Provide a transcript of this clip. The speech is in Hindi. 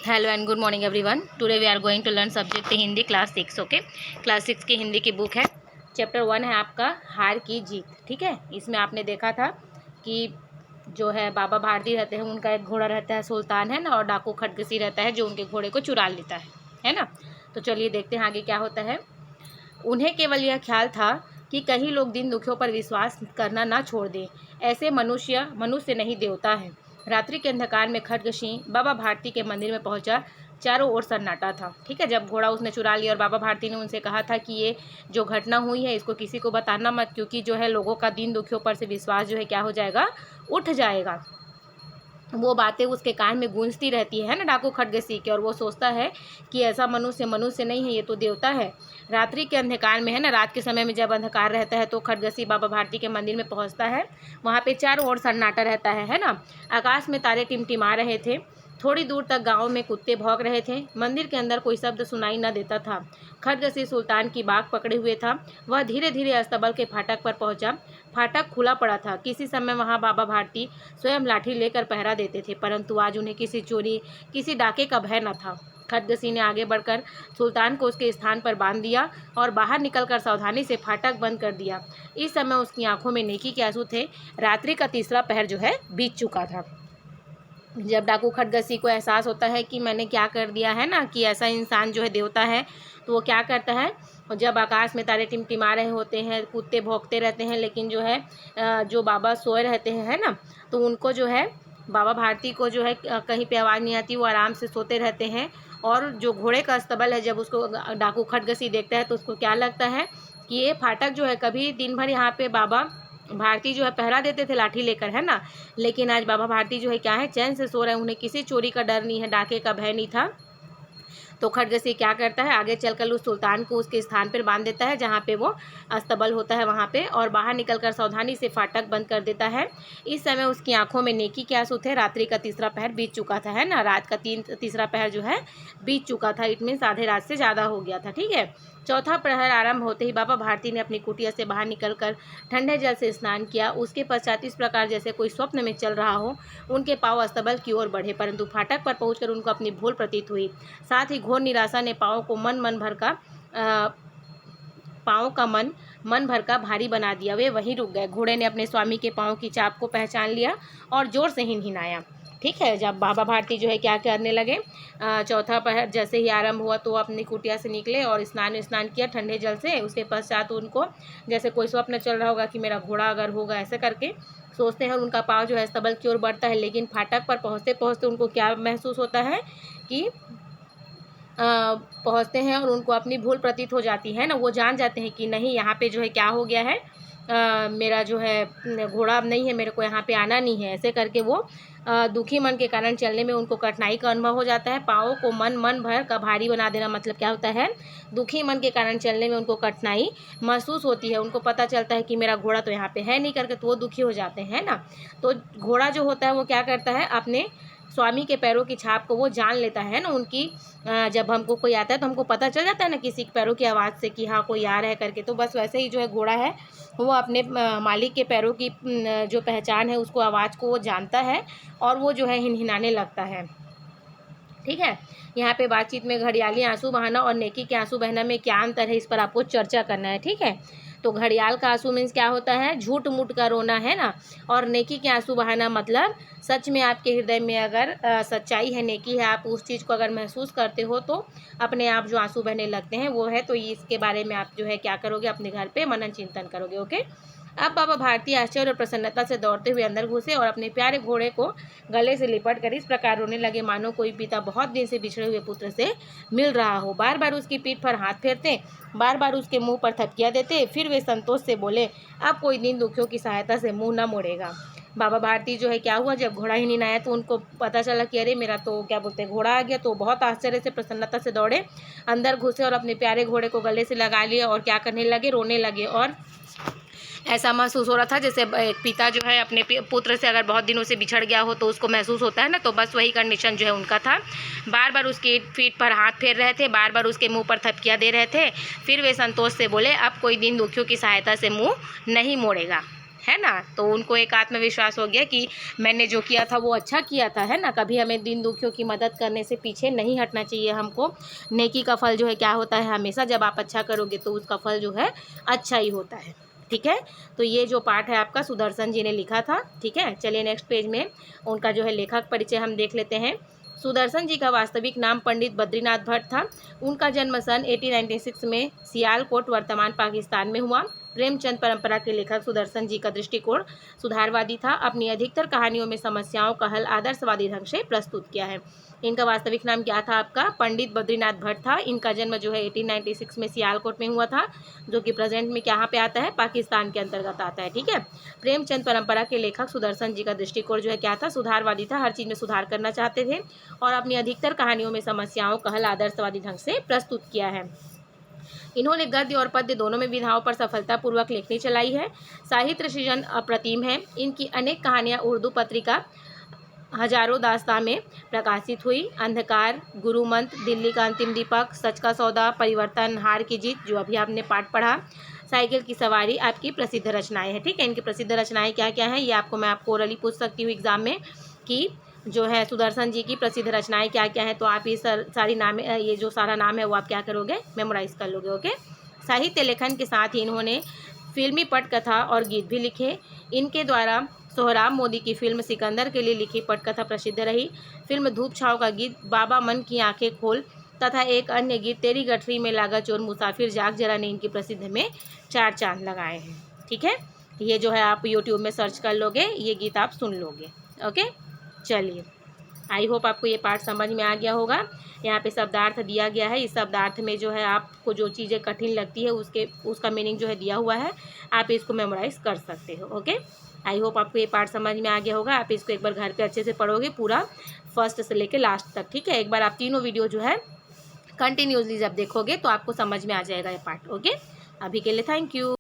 Hello and good morning everyone. Today we are going to learn subject Hindi class 6। Okay, class 6 की हिंदी की बुक है। चैप्टर 1 है आपका हार की जीत। ठीक है, इसमें आपने देखा था कि जो है बाबा भारती रहते हैं, उनका एक घोड़ा रहता है सुल्तान, है ना, और डाकू खटगसी रहता है जो उनके घोड़े को चुरा लेता है ना। तो चलिए देखते हैं आगे क्या होता है। उन्हें केवल यह ख्याल था कि कहीं लोग दिन दुखियों पर विश्वास करना ना छोड़ दें। ऐसे मनुष्य नहीं देवता है। रात्रि के अंधकार में खड्गसिंह बाबा भारती के मंदिर में पहुंचा। चारों ओर सन्नाटा था। ठीक है, जब घोड़ा उसने चुरा लिया और बाबा भारती ने उनसे कहा था कि ये जो घटना हुई है इसको किसी को बताना मत, क्योंकि जो है लोगों का दिन दुखियों पर से विश्वास जो है क्या हो जाएगा, उठ जाएगा। वो बातें उसके कान में गूंजती रहती है ना डाकू खटगसी के, और वो सोचता है कि ऐसा मनुष्य नहीं है, ये तो देवता है। रात्रि के अंधकार में, है ना, रात के समय में जब अंधकार रहता है तो खटगसी बाबा भारती के मंदिर में पहुंचता है। वहाँ पे चारों ओर सन्नाटा रहता है ना। आकाश में तारे टिमटिमा रहे थे। थोड़ी दूर तक गांव में कुत्ते भौंक रहे थे। मंदिर के अंदर कोई शब्द सुनाई न देता था। खटगसी सुल्तान की बाग पकड़े हुए था। वह धीरे धीरे अस्तबल के फाटक पर पहुंचा। फाटक खुला पड़ा था। किसी समय वहां बाबा भारती स्वयं लाठी लेकर पहरा देते थे, परंतु आज उन्हें किसी चोरी, किसी डाके का भय न था। खटगसी ने आगे बढ़कर सुल्तान को उसके स्थान पर बांध दिया और बाहर निकलकर सावधानी से फाटक बंद कर दिया। इस समय उसकी आंखों में नेकी के आंसू थे। रात्रि का तीसरा पहर जो है बीत चुका था। जब डाकू खटगसी को एहसास होता है कि मैंने क्या कर दिया है ना, कि ऐसा इंसान जो है देवता है, तो वो क्या करता है, जब आकाश में तारे टिमटिमा रहे होते हैं, कुत्ते भौंकते रहते हैं, लेकिन जो है जो बाबा सोए रहते हैं, है ना, तो उनको जो है बाबा भारती को जो है कहीं पे आवाज़ नहीं आती, वो आराम से सोते रहते हैं। और जो घोड़े का अस्तबल है, जब उसको डाकू खटगसी देखता है तो उसको क्या लगता है कि ये फाटक जो है, कभी दिन भर यहाँ पे बाबा भारती जो है पहरा देते थे लाठी लेकर, है ना, लेकिन आज बाबा भारती जो है क्या है, चैन से सो रहे हैं, उन्हें किसी चोरी का डर नहीं है, डाके का भय नहीं था। तो खटगसी क्या करता है, आगे चलकर उस सुल्तान को उसके स्थान पर बांध देता है जहाँ पे वो अस्तबल होता है वहाँ पे, और बाहर निकलकर सावधानी से फाटक बंद कर देता है। इस समय उसकी आंखों में नेकी के आंसू थे। रात्रि का तीसरा पहर बीत चुका था, है ना, रात का तीसरा पहर जो है बीत चुका था। इट मीन्स आधे रात से ज़्यादा हो गया था। ठीक है, चौथा प्रहर आरंभ होते ही बाबा भारती ने अपनी कुटिया से बाहर निकलकर ठंडे जल से स्नान किया। उसके पश्चात इस प्रकार जैसे कोई स्वप्न में चल रहा हो, उनके पाँव अस्तबल की ओर बढ़े, परंतु फाटक पर पहुंचकर उनको अपनी भूल प्रतीत हुई। साथ ही घोर निराशा ने पाँव का मन भर का भारी बना दिया। वे वहीं रुक गए। घोड़े ने अपने स्वामी के पाँव की चाप को पहचान लिया और जोर से हिनहिनाया। ठीक है, जब बाबा भारती जो है क्या करने लगे, चौथा पहर जैसे ही आरंभ हुआ तो अपनी कुटिया से निकले और स्नान किया ठंडे जल से। उसके पश्चात उनको जैसे कोई स्वप्न चल रहा होगा कि मेरा घोड़ा अगर होगा, ऐसे करके सोचते हैं, और उनका पाँव जो है स्तबल की ओर बढ़ता है। लेकिन फाटक पर पहुँचते पहुँचते उनको क्या महसूस होता है कि पहुँचते हैं और उनको अपनी भूल प्रतीत हो जाती है ना। वो जान जाते हैं कि नहीं, यहाँ पे जो है क्या हो गया है, मेरा जो है घोड़ा अब नहीं है, मेरे को यहाँ पे आना नहीं है। ऐसे करके वो दुखी मन के कारण चलने में उनको कठिनाई का अनुभव हो जाता है। पाँव को मन भर का भारी बना देना मतलब क्या होता है, दुखी मन के कारण चलने में उनको कठिनाई महसूस होती है। उनको पता चलता है कि मेरा घोड़ा तो यहाँ पे है नहीं करके, तो वो दुखी हो जाते हैं ना। तो घोड़ा जो होता है वो क्या करता है, अपने स्वामी के पैरों की छाप को वो जान लेता है ना। उनकी जब हमको कोई आता है तो हमको पता चल जाता है ना किसी के पैरों की आवाज़ से कि हाँ कोई आ रहा है करके। तो बस वैसे ही जो है घोड़ा है वो अपने मालिक के पैरों की जो पहचान है, उसको आवाज़ को वो जानता है और वो जो है हिनहिनाने लगता है। ठीक है, यहाँ पे बातचीत में घड़ियाली आंसू बहाना और नेकी के आंसू बहना में क्या अंतर है, इस पर आपको चर्चा करना है। ठीक है, तो घड़ियाल का आंसू मीन्स क्या होता है, झूठ मूठ का रोना, है ना, और नेकी के आंसू बहाना मतलब सच में आपके हृदय में अगर सच्चाई है, नेकी है, आप उस चीज़ को अगर महसूस करते हो तो अपने आप जो आंसू बहने लगते हैं वो है। तो इसके बारे में आप जो है क्या करोगे, अपने घर पे मनन चिंतन करोगे। ओके, अब बाबा भारती आश्चर्य और प्रसन्नता से दौड़ते हुए अंदर घुसे और अपने प्यारे घोड़े को गले से लिपट कर इस प्रकार रोने लगे मानो कोई पिता बहुत दिन से बिछड़े हुए पुत्र से मिल रहा हो। बार बार उसकी पीठ पर हाथ फेरते, बार बार उसके मुंह पर थपकियां देते। फिर वे संतोष से बोले, अब कोई दिन दुखियों की सहायता से मुंह न मोड़ेगा। बाबा भारती जो है क्या हुआ, जब घोड़ा ही नहीं आया तो उनको पता चला कि अरे मेरा तो क्या बोलते हैं घोड़ा आ गया। तो बहुत आश्चर्य से प्रसन्नता से दौड़े, अंदर घुसे और अपने प्यारे घोड़े को गले से लगा लिया और क्या करने लगे, रोने लगे। और ऐसा महसूस हो रहा था जैसे एक पिता जो है अपने पुत्र से अगर बहुत दिनों से बिछड़ गया हो तो उसको महसूस होता है ना, तो बस वही कंडीशन जो है उनका था। बार बार उसकी पीठ पर हाथ फेर रहे थे, बार बार उसके मुंह पर थपकियां दे रहे थे। फिर वे संतोष से बोले, अब कोई दिन दुखियों की सहायता से मुंह नहीं मोड़ेगा। है ना। तो उनको एक आत्मविश्वास हो गया कि मैंने जो किया था वो अच्छा किया था, है ना। कभी हमें दीन दुखियों की मदद करने से पीछे नहीं हटना चाहिए हमको। नेकी का फल जो है क्या होता है, हमेशा जब आप अच्छा करोगे तो उसका फल जो है अच्छा ही होता है। ठीक है, तो ये जो पाठ है आपका सुदर्शन जी ने लिखा था। ठीक है, चलिए नेक्स्ट पेज में उनका जो है लेखक परिचय हम देख लेते हैं। सुदर्शन जी का वास्तविक नाम पंडित बद्रीनाथ भट्ट था। उनका जन्म सन 1896 में सियालकोट वर्तमान पाकिस्तान में हुआ। प्रेमचंद परंपरा के लेखक सुदर्शन जी का दृष्टिकोण सुधारवादी था। अपनी अधिकतर कहानियों में समस्याओं का हल आदर्शवादी ढंग से प्रस्तुत किया है। इनका वास्तविक नाम क्या था आपका, पंडित बद्रीनाथ भट्ट था। इनका जन्म जो है 1896 में सियालकोट में हुआ था, जो कि प्रेजेंट में कहाँ पे आता है, पाकिस्तान के अंतर्गत आता है। ठीक है, प्रेमचंद परंपरा के लेखक सुदर्शन जी का दृष्टिकोण जो है क्या था, सुधारवादी था। हर चीज़ में सुधार करना चाहते थे और अपनी अधिकतर कहानियों में समस्याओं का हल आदर्शवादी ढंग से प्रस्तुत किया है। इन्होंने गद्य और पद्य दोनों में विधाओं पर सफलतापूर्वक लेखनी चलाई है। साहित्य सृजन अप्रतिम है। इनकी अनेक कहानियाँ उर्दू पत्रिका हजारों दास्तां में प्रकाशित हुई। अंधकार, गुरुमंत्र, दिल्ली का अंतिम दीपक, सच का सौदा, परिवर्तन, हार की जीत, जो अभी आपने पाठ पढ़ा, साइकिल की सवारी आपकी प्रसिद्ध रचनाएं हैं। ठीक है, इनकी प्रसिद्ध रचनाएं क्या क्या हैं, ये आपको ओरली पूछ सकती हूँ एग्जाम में कि जो है सुदर्शन जी की प्रसिद्ध रचनाएं क्या क्या हैं। तो आप ये सारी नाम, ये जो सारा नाम है वो आप क्या करोगे, मेमोराइज कर लोगे। ओके, साहित्य लेखन के साथ ही इन्होंने फिल्मी पटकथा और गीत भी लिखे। इनके द्वारा सोहराब मोदी की फिल्म सिकंदर के लिए लिखी पटकथा प्रसिद्ध रही। फिल्म धूप छाँव का गीत बाबा मन की आंखें खोल तथा एक अन्य गीत तेरी गठरी में लागा चोर मुसाफिर जाग जरा ने इनकी प्रसिद्ध में 4 चांद लगाए हैं। ठीक है, ये जो है आप यूट्यूब में सर्च कर लोगे, ये गीत आप सुन लोगे। ओके, चलिए, आई होप आपको ये पार्ट समझ में आ गया होगा। यहाँ पे शब्दार्थ दिया गया है। इस शब्दार्थ में जो है आपको जो चीज़ें कठिन लगती है उसका मीनिंग जो है दिया हुआ है, आप इसको मेमोराइज कर सकते हो। ओके, आई होप आपको ये पार्ट समझ में आ गया होगा। आप इसको एक बार घर पे अच्छे से पढ़ोगे, पूरा फर्स्ट से लेके लास्ट तक। ठीक है, एक बार आप तीनों वीडियो जो है कंटिन्यूसली जब देखोगे तो आपको समझ में आ जाएगा ये पार्ट। ओके, अभी के लिए थैंक यू।